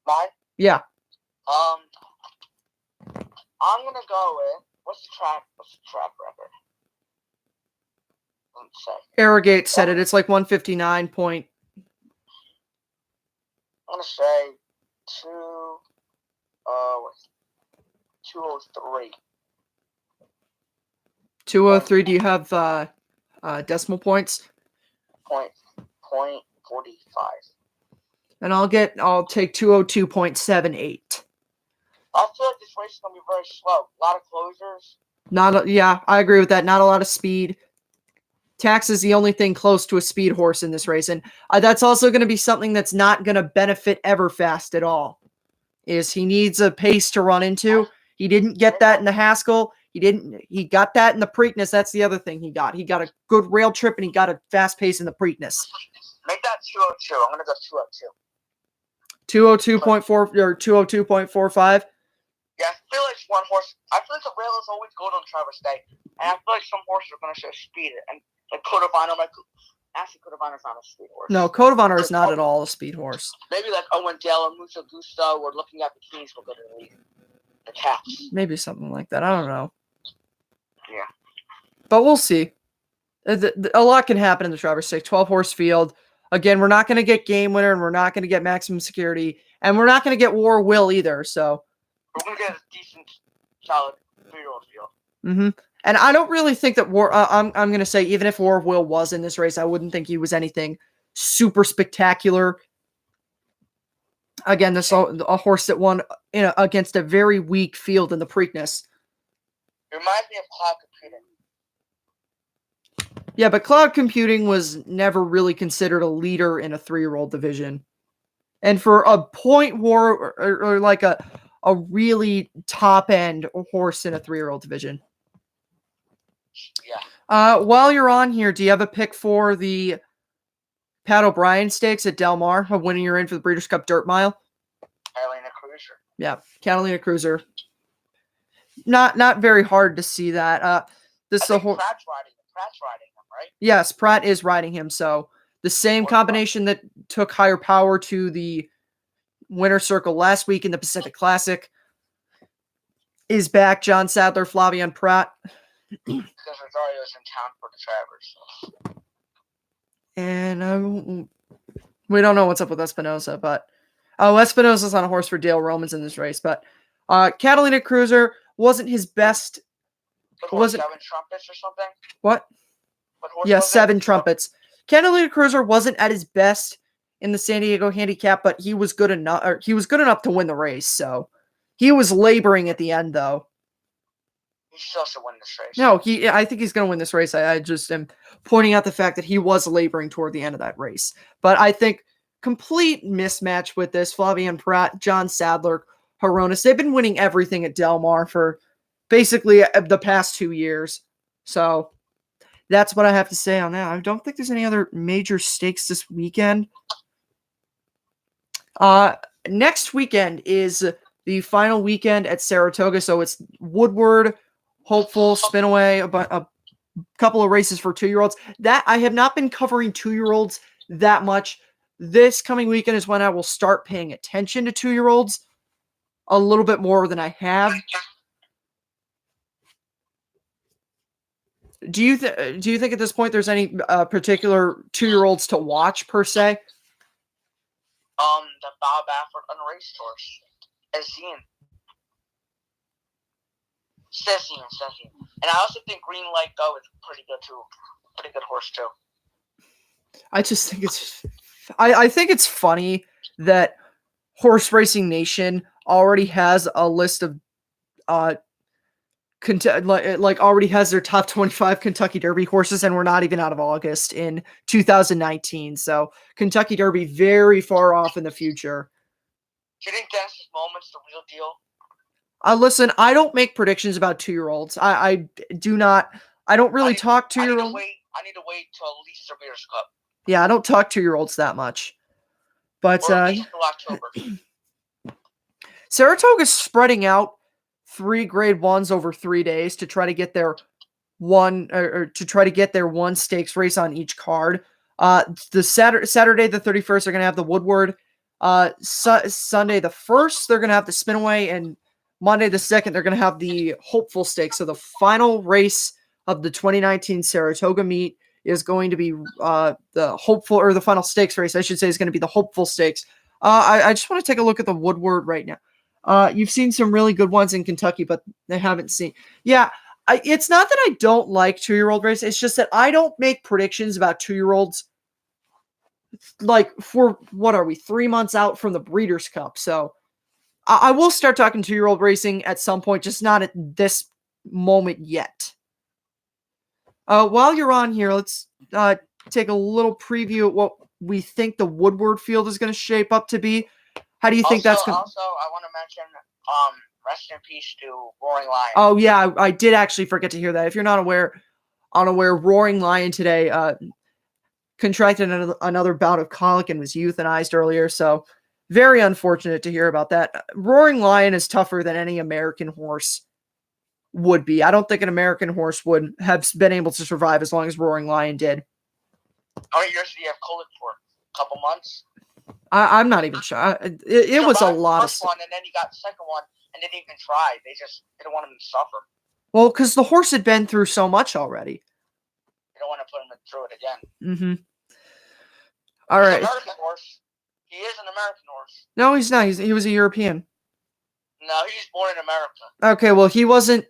Mine? Yeah. I'm gonna go with what's the track record? Let's say. Arrogate said it. It's like 159 point. I'm gonna say 203. 203. Do you have decimal points? Point 45. And I'll take 202.78. I feel like this race is gonna be very slow. A lot of closers. Yeah, I agree with that. Not a lot of speed. Tax is the only thing close to a speed horse in this race, and that's also going to be something that's not going to benefit Everfast at all. Is he needs a pace to run into? He didn't get that in the Haskell. He got that in the Preakness. That's the other thing he got. He got a good rail trip, and he got a fast pace in the Preakness. Make that 202. I'm gonna go 202. 202.4 or 202.45. Yeah, I feel like one horse. I feel like the rail is always good on Travers Day, and I feel like some horses are gonna show speed. And like Code of Honor, actually Code of Honor's not a speed horse. No, Code of Honor is not at all a speed horse. Maybe like Owen Dale or Mucho Gusto. We're looking at the keys. We'll go to the caps. Maybe something like that. I don't know. Yeah. But we'll see. A lot can happen in the Travers Stakes. 12-horse field. Again, we're not going to get Game Winner, and we're not going to get Maximum Security, and we're not going to get War Will either. So we're going to get a decent, solid 3-year-old field. Mm-hmm. And I don't really think that War. I'm going to say even if War Will was in this race, I wouldn't think he was anything super spectacular. Again, this a horse that won against a very weak field in the Preakness. It reminds me of Cloud Computing. Yeah, but Cloud Computing was never really considered a leader in a 3-year-old division. And for a point war or like a really top-end horse in a 3-year-old division. Yeah. While you're on here, do you have a pick for the Pat O'Brien Stakes at Del Mar, of winning you're in for the Breeders' Cup Dirt Mile? Catalina Cruiser. Yeah, Catalina Cruiser. Not very hard to see that. Pratt's riding him, right? Yes, Pratt is riding him. So the same combination that took Higher Power to the winner circle last week in the Pacific Classic is back. John Sadler, Flavian Pratt. Because Rosario's in town for the Travers. And we don't know what's up with Espinosa, but Espinosa's on a horse for Dale Romans in this race. But Catalina Cruiser wasn't his best. Wasn't 7 Trumpets or something? What? Yeah, 7 Trumpets. Catalina Cruiser wasn't at his best in the San Diego Handicap, but he was good enough. Or he was good enough to win the race. So he was laboring at the end, though. He still should win this race. No, I think he's going to win this race. I just am pointing out the fact that he was laboring toward the end of that race. But I think complete mismatch with this. Flavian Pratt, John Sadler, Horonis. They've been winning everything at Del Mar for basically the past 2 years. So that's what I have to say on that. I don't think there's any other major stakes this weekend. Next weekend is the final weekend at Saratoga. So it's Woodward, Hopeful, Spinaway, a couple of races for 2-year-olds. That I have not been covering 2-year-olds that much. This coming weekend is when I will start paying attention to 2-year-olds a little bit more than I have. Do you think at this point there's any particular 2-year-olds to watch per se? The Bob Baffert unraced horse, Ezine. Cezine. And I also think Green Light Go is pretty good too. Pretty good horse too. I just think it's I think it's funny that Horse Racing Nation already has a list of already has their top 25 Kentucky Derby horses, and we're not even out of August in 2019. So Kentucky Derby very far off in the future. Do you think Dennis's moment's the real deal? Listen, I don't make predictions about 2-year-olds. I do not. I don't really talk 2-year-olds. I need to wait till at least the Breeders' Cup. Yeah, I don't talk 2-year-olds that much. But or at least till October. Saratoga's spreading out 3 grade 1s over 3 days to try to get their one stakes race on each card. The Saturday the 31st, they're going to have the Woodward. Sunday the 1st, they're going to have the Spinaway, and Monday the 2nd, they're going to have the Hopeful Stakes. So the final race of the 2019 Saratoga meet is going to be the Hopeful, or the final stakes race, I should say, is going to be the Hopeful Stakes. I just want to take a look at the Woodward right now. You've seen some really good ones in Kentucky, but they haven't seen. Yeah, it's not that I don't like 2-year-old races. It's just that I don't make predictions about 2-year-olds. Like, for what are we, 3 months out from the Breeders' Cup? So I will start talking 2-year-old racing at some point, just not at this moment yet. While you're on here, let's take a little preview of what we think the Woodward field is going to shape up to be. How do you think that's going to... Also, I want to mention, rest in peace to Roaring Lion. Oh, yeah, I did actually forget to hear that. If you're not unaware, Roaring Lion today contracted another bout of colic and was euthanized earlier, so very unfortunate to hear about that. Roaring Lion is tougher than any American horse would be. I don't think an American horse would have been able to survive as long as Roaring Lion did. How many years did he have colic for? A couple months? I'm not even sure. It was a lot of stuff. And then he got the second one and didn't even try. They just didn't want him to suffer. Well, because the horse had been through so much already. They don't want to put him through it again. Mm-hmm. All right. He's an American horse. He is an American horse. No, he's not. He was a European. No, he was born in America. Okay, well, he wasn't.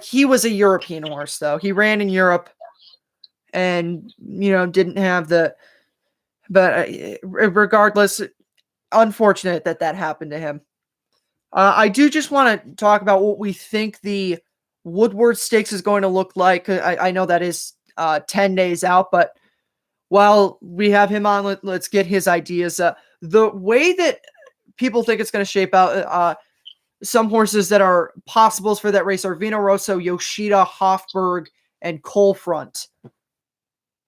He was a European horse, though. He ran in Europe, and didn't have the. But regardless, unfortunate that happened to him. I do just want to talk about what we think the Woodward Stakes is going to look like. I know that is 10 days out, but while we have him on, let's get his ideas. The way that people think it's going to shape out, some horses that are possibles for that race are Vino Rosso, Yoshida, Hofburg, and Colefront.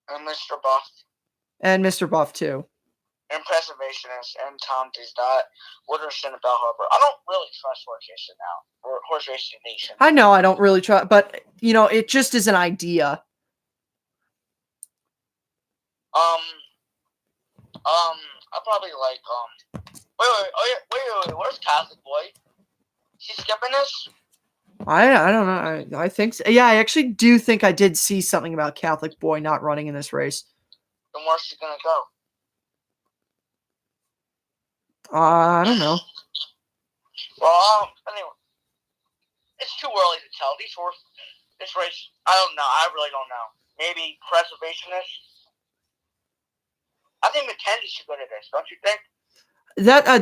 And Mr. Buff. And Mr. Buff, too. And Preservationist, and Tom Dizdat, Wooderson, and Bell Harbor. I don't really trust Horse Racing now, or Horse Racing Nation. I know I don't really trust, but, it just is an idea. I probably like, wait, where's Catholic Boy? Is he skipping this? I don't know. I think so. Yeah, I actually do think I did see something about Catholic Boy not running in this race. Then where's he gonna go? I don't know. Well, anyway, it's too early to tell. This race, I don't know. I really don't know. Maybe Preservationist. I think McKenzie should go to this. Don't you think?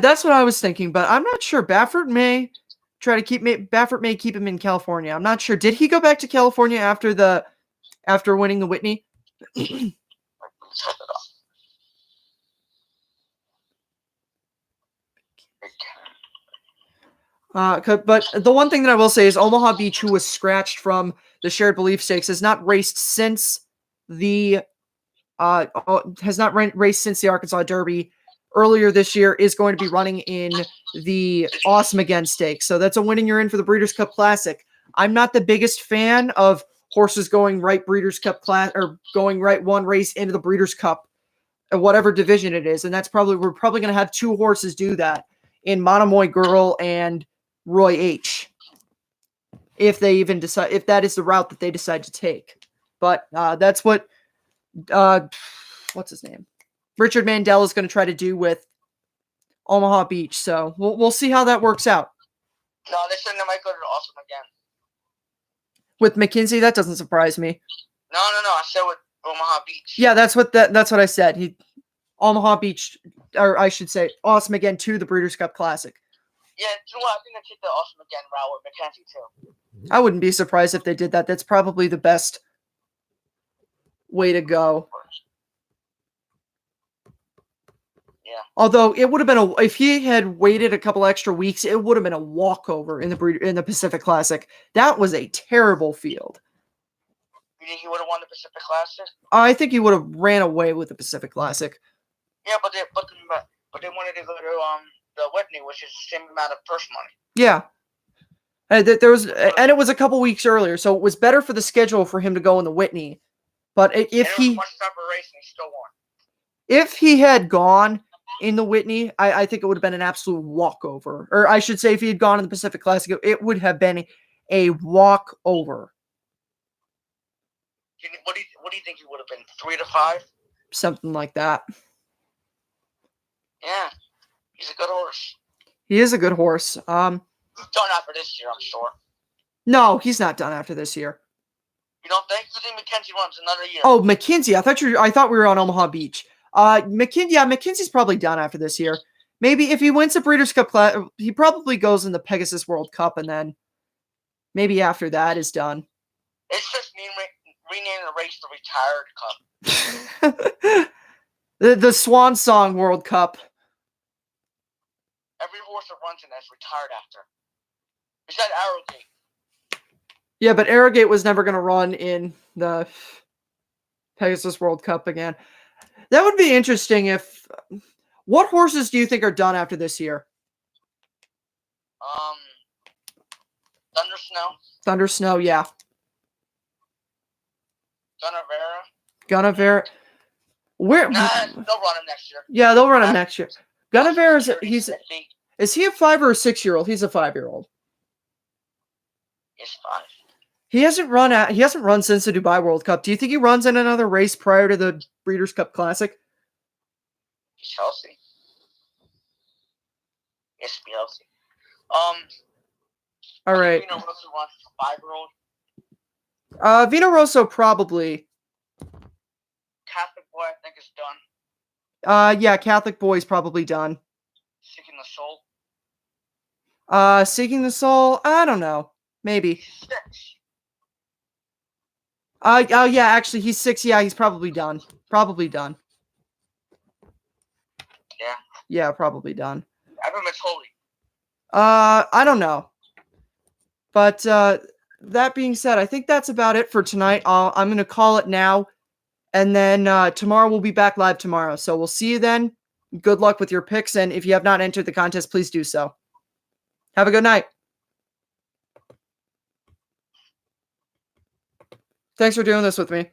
That's what I was thinking, but I'm not sure. Baffert may keep him in California. I'm not sure. Did he go back to California after winning the Whitney? But the one thing that I will say is Omaha Beach, who was scratched from the Shared Belief Stakes, has not raced since the Arkansas Derby earlier this year, is going to be running in the Awesome Again Stakes. So that's a win and you're in for the Breeders' Cup Classic. I'm not the biggest fan of horses going right Breeders' Cup class or going right one race into the Breeders' Cup, whatever division it is, and we're probably going to have 2 horses do that in Monomoy Girl and Roy H. If they even decide, if that is the route that they decide to take. But that's what what's his name? Richard Mandel is going to try to do with Omaha Beach. So we'll see how that works out. No, they said they might go to the Awesome Again. With McKenzie, that doesn't surprise me. No. I said with Omaha Beach. Yeah, that's what I said. Omaha Beach, or I should say, Awesome Again to the Breeders' Cup Classic. Yeah, you know what? I think they take the Awesome Again route with Mackenzie too. I wouldn't be surprised if they did that. That's probably the best way to go. Yeah. Although it would have been if he had waited a couple extra weeks, it would have been a walkover in the Pacific Classic. That was a terrible field. You think he would have won the Pacific Classic? I think he would have ran away with the Pacific Classic. Yeah, but they wanted to go to the Whitney, which is the same amount of purse money. Yeah. And it was a couple weeks earlier, so it was better for the schedule for him to go in the Whitney. But if he had gone in the Whitney, I think it would have been an absolute walkover. Or I should say, if he had gone in the Pacific Classic, it would have been a walkover. What do you think he would have been? 3 to 5? Something like that. Yeah, he's a good horse. He is a good horse. He's done after this year, I'm sure. No, he's not done after this year. You don't think? You think Mackenzie runs another year? Oh, Mackenzie. I thought we were on Omaha Beach. Mackenzie's probably done after this year. Maybe if he wins the Breeders' Cup class, he probably goes in the Pegasus World Cup, and then maybe after that is done. It's just renaming the race the Retired the Cup. the Swan Song World Cup. Every horse that runs in that's retired after. Besides Arrogate. Yeah, but Arrogate was never going to run in the Pegasus World Cup again. That would be interesting if... What horses do you think are done after this year? Thunder Snow. Thunder Snow, yeah. Gunnavera. Where? Nah, they'll run him next year. Yeah, they'll run him next year. Gunnavera is he a 5 or a 6-year-old? He's a 5-year-old. He's 5. He hasn't run since the Dubai World Cup. Do you think he runs in another race prior to the Breeders' Cup Classic? He's healthy. Yes, be healthy. All right. Vino Rosso runs a 5-year-old. Vino Rosso probably. Catholic Boy, I think, is done. Yeah, Catholic Boy's probably done. Seeking the Soul. Seeking the Soul, I don't know. Maybe. 6. Oh yeah, actually he's 6. Yeah, he's probably done. Yeah. Yeah, probably done. Everyone's holy. I don't know. But that being said, I think that's about it for tonight. I'm going to call it now. And then tomorrow we'll be back live tomorrow. So we'll see you then. Good luck with your picks. And if you have not entered the contest, please do so. Have a good night. Thanks for doing this with me.